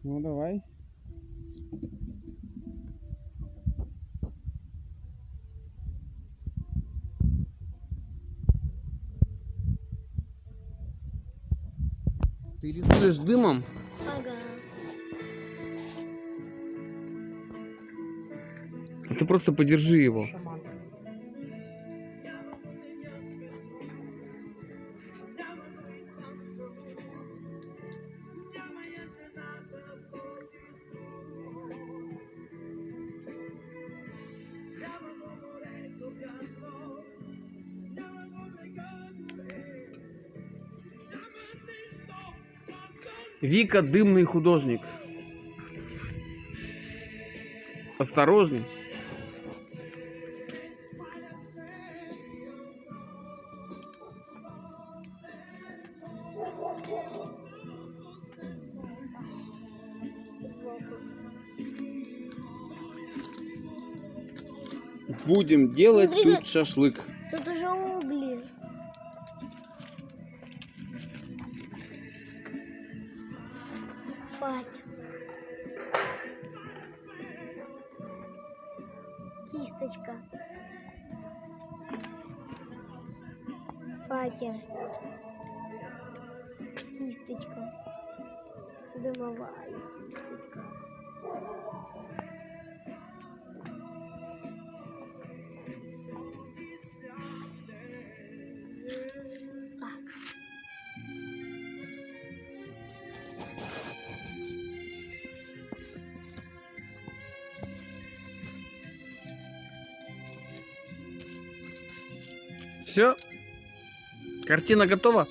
Ну давай. Ты рисуешь дымом? Ага. А ты просто подержи его. Вика дымный художник. Осторожней. Будем делать Смотри, тут шашлык. Тут уже угли. Факел. Кисточка. Факел. Кисточка. Дымовая кисточка. Так. Все? Картина готова?